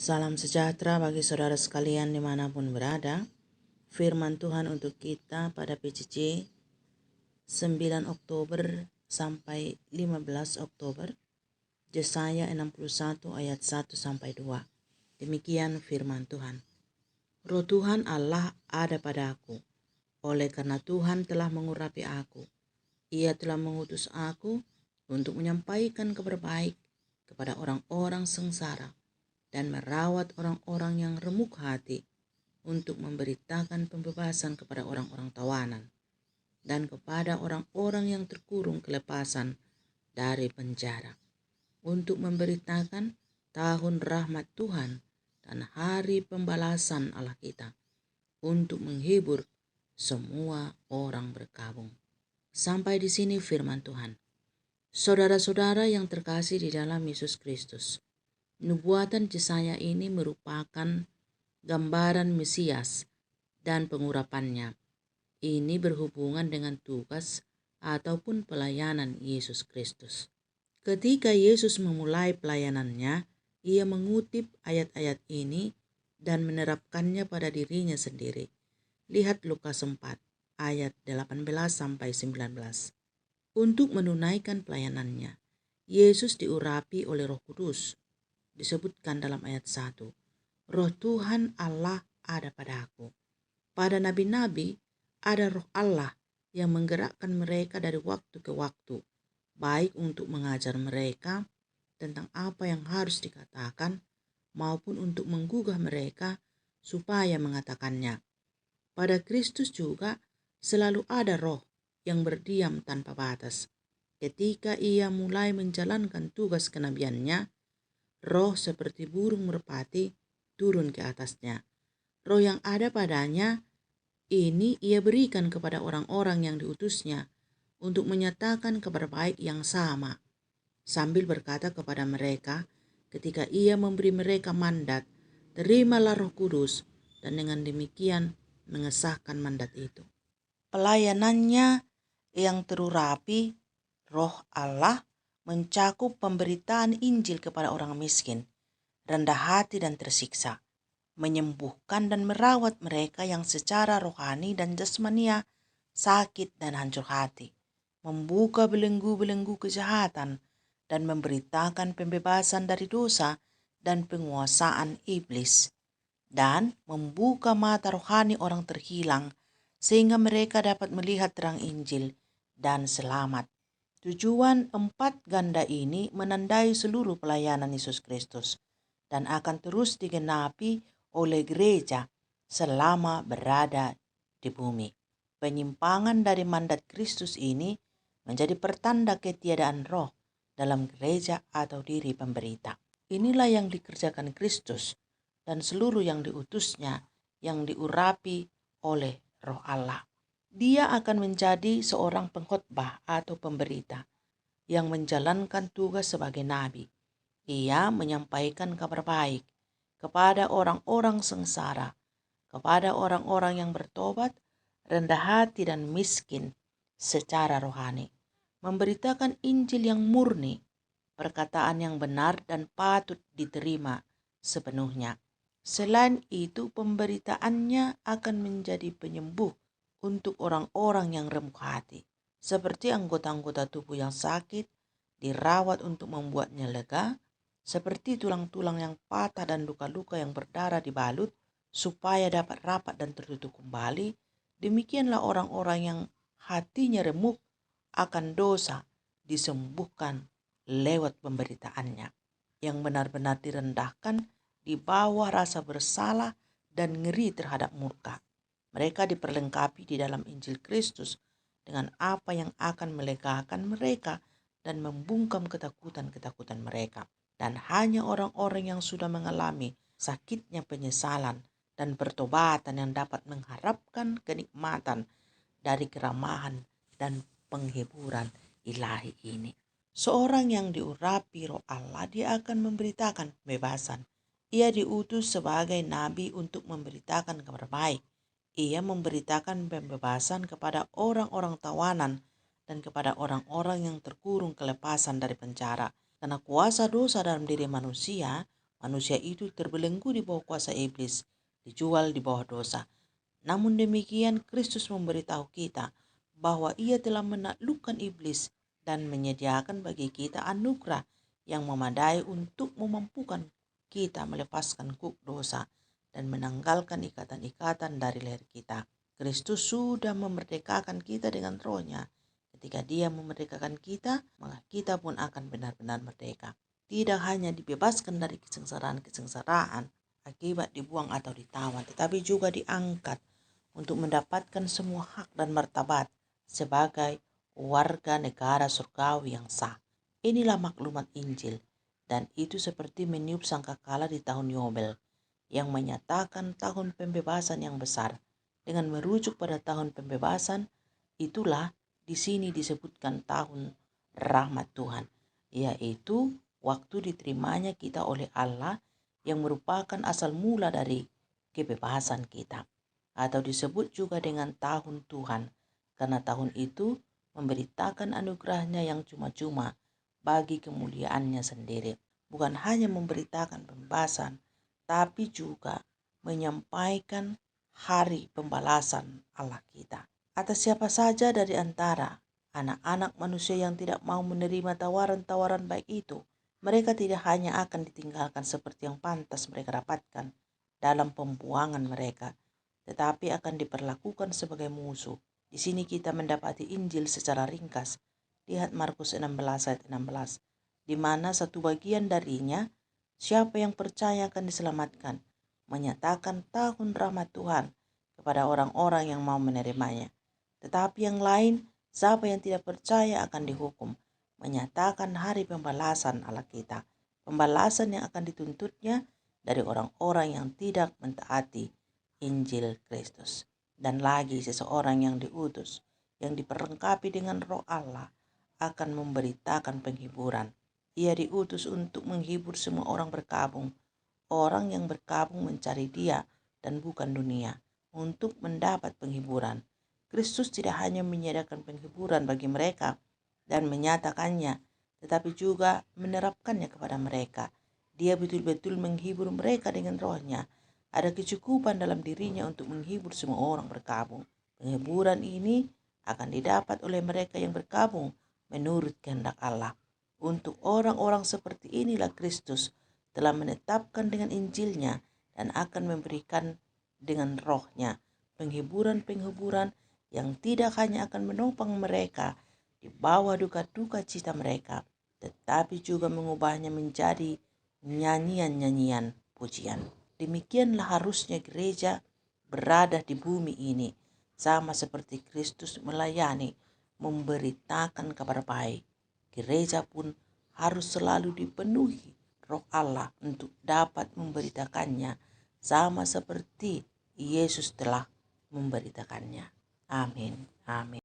Salam sejahtera bagi saudara sekalian dimanapun berada. Firman Tuhan untuk kita pada PCC 9 Oktober sampai 15 Oktober. Yesaya 61 ayat 1 sampai 2. Demikian firman Tuhan. Roh Tuhan Allah ada padaku, oleh karena Tuhan telah mengurapi aku. Ia telah mengutus aku untuk menyampaikan kabar baik kepada orang-orang sengsara dan merawat orang-orang yang remuk hati, untuk memberitakan pembebasan kepada orang-orang tawanan dan kepada orang-orang yang terkurung kelepasan dari penjara, untuk memberitakan tahun rahmat Tuhan dan hari pembalasan Allah kita, untuk menghibur semua orang berkabung. Sampai di sini firman Tuhan. Saudara-saudara yang terkasih di dalam Yesus Kristus, nubuatan Yesaya ini merupakan gambaran Mesias dan pengurapannya. Ini berhubungan dengan tugas ataupun pelayanan Yesus Kristus. Ketika Yesus memulai pelayanannya, ia mengutip ayat-ayat ini dan menerapkannya pada dirinya sendiri. Lihat Lukas 4 ayat 18 sampai 19. Untuk menunaikan pelayanannya, Yesus diurapi oleh Roh Kudus. Disebutkan dalam ayat 1, Roh Tuhan Allah ada padaku. Pada nabi-nabi ada Roh Allah yang menggerakkan mereka dari waktu ke waktu, baik untuk mengajar mereka tentang apa yang harus dikatakan maupun untuk menggugah mereka supaya mengatakannya. Pada Kristus juga selalu ada Roh yang berdiam tanpa batas. Ketika ia mulai menjalankan tugas kenabiannya, Roh seperti burung merpati turun ke atasnya. Roh yang ada padanya ini ia berikan kepada orang-orang yang diutusnya untuk menyatakan kabar baik yang sama, sambil berkata kepada mereka ketika ia memberi mereka mandat, terimalah Roh Kudus, dan dengan demikian mengesahkan mandat itu. Pelayanannya yang terurapi Roh Allah mencakup pemberitaan Injil kepada orang miskin, rendah hati dan tersiksa, menyembuhkan dan merawat mereka yang secara rohani dan jasmania sakit dan hancur hati, membuka belenggu-belenggu kejahatan, dan memberitakan pembebasan dari dosa dan penguasaan iblis, dan membuka mata rohani orang terhilang sehingga mereka dapat melihat terang Injil dan selamat. Tujuan empat ganda ini menandai seluruh pelayanan Yesus Kristus dan akan terus digenapi oleh gereja selama berada di bumi. Penyimpangan dari mandat Kristus ini menjadi pertanda ketiadaan roh dalam gereja atau diri pemberita. Inilah yang dikerjakan Kristus dan seluruh yang diutusnya yang diurapi oleh Roh Allah. Dia akan menjadi seorang pengkhotbah atau pemberita yang menjalankan tugas sebagai nabi. Ia menyampaikan kabar baik kepada orang-orang sengsara, kepada orang-orang yang bertobat, rendah hati dan miskin secara rohani. Memberitakan Injil yang murni, perkataan yang benar dan patut diterima sepenuhnya. Selain itu, pemberitaannya akan menjadi penyembuh untuk orang-orang yang remuk hati, seperti anggota-anggota tubuh yang sakit dirawat untuk membuatnya lega, seperti tulang-tulang yang patah dan luka-luka yang berdarah dibalut supaya dapat rapat dan tertutup kembali. Demikianlah orang-orang yang hatinya remuk akan dosa disembuhkan lewat pemberitaannya, yang benar-benar direndahkan di bawah rasa bersalah dan ngeri terhadap murka. Mereka diperlengkapi di dalam Injil Kristus dengan apa yang akan melegakan mereka dan membungkam ketakutan-ketakutan mereka. Dan hanya orang-orang yang sudah mengalami sakitnya penyesalan dan pertobatan yang dapat mengharapkan kenikmatan dari keramahan dan penghiburan ilahi ini. Seorang yang diurapi Roh Allah, dia akan memberitakan pembebasan. Ia diutus sebagai nabi untuk memberitakan kabar baik. Ia memberitakan pembebasan kepada orang-orang tawanan dan kepada orang-orang yang terkurung kelepasan dari penjara. Karena kuasa dosa dalam diri manusia, Manusia itu terbelenggu di bawah kuasa iblis, dijual di bawah dosa. Namun demikian Kristus memberitahu kita bahwa ia telah menaklukkan iblis dan menyediakan bagi kita anugerah yang memadai untuk memampukan kita melepaskan kuk dosa dan menanggalkan ikatan-ikatan dari leher kita. Kristus sudah memerdekakan kita dengan rohnya. Ketika dia memerdekakan kita, maka kita pun akan benar-benar merdeka. Tidak hanya dibebaskan dari kesengsaraan akibat dibuang atau ditawan, tetapi juga diangkat untuk mendapatkan semua hak dan martabat sebagai warga negara surgawi yang sah. Inilah maklumat Injil, dan itu seperti meniup sangkakala di tahun Yobel yang menyatakan tahun pembebasan yang besar. Dengan merujuk pada tahun pembebasan, itulah di sini disebutkan tahun rahmat Tuhan, yaitu waktu diterimanya kita oleh Allah yang merupakan asal mula dari kebebasan kita. Atau disebut juga dengan tahun Tuhan, karena tahun itu memberitakan anugerahnya yang cuma-cuma bagi kemuliaannya sendiri. Bukan hanya memberitakan pembebasan, tapi juga menyampaikan hari pembalasan Allah kita atas siapa saja dari antara anak-anak manusia yang tidak mau menerima tawaran-tawaran baik itu. Mereka tidak hanya akan ditinggalkan seperti yang pantas mereka dapatkan dalam pembuangan mereka, tetapi akan diperlakukan sebagai musuh. Di sini kita mendapati Injil secara ringkas. Lihat Markus 16 ayat 16, di mana satu bagian darinya, siapa yang percaya akan diselamatkan, menyatakan tahun rahmat Tuhan kepada orang-orang yang mau menerimanya. Tetapi yang lain, siapa yang tidak percaya akan dihukum, menyatakan hari pembalasan Allah kita. Pembalasan yang akan dituntutnya dari orang-orang yang tidak mentaati Injil Kristus. Dan lagi seseorang yang diutus, yang diperlengkapi dengan roh Allah, akan memberitakan penghiburan. Ia diutus untuk menghibur semua orang berkabung. Orang yang berkabung mencari dia dan bukan dunia untuk mendapat penghiburan. Kristus tidak hanya menyediakan penghiburan bagi mereka dan menyatakannya, tetapi juga menerapkannya kepada mereka. Dia betul-betul menghibur mereka dengan rohnya. Ada kecukupan dalam dirinya untuk menghibur semua orang berkabung. Penghiburan ini akan didapat oleh mereka yang berkabung menurut kehendak Allah. Untuk orang-orang seperti inilah Kristus telah menetapkan dengan Injilnya dan akan memberikan dengan rohnya penghiburan-penghiburan yang tidak hanya akan menopang mereka di bawah duka-duka cita mereka, tetapi juga mengubahnya menjadi nyanyian-nyanyian pujian. Demikianlah harusnya gereja berada di bumi ini, sama seperti Kristus melayani, memberitakan kabar baik. Gereja pun harus selalu dipenuhi roh Allah untuk dapat memberitakannya, sama seperti Yesus telah memberitakannya. Amin. Amin.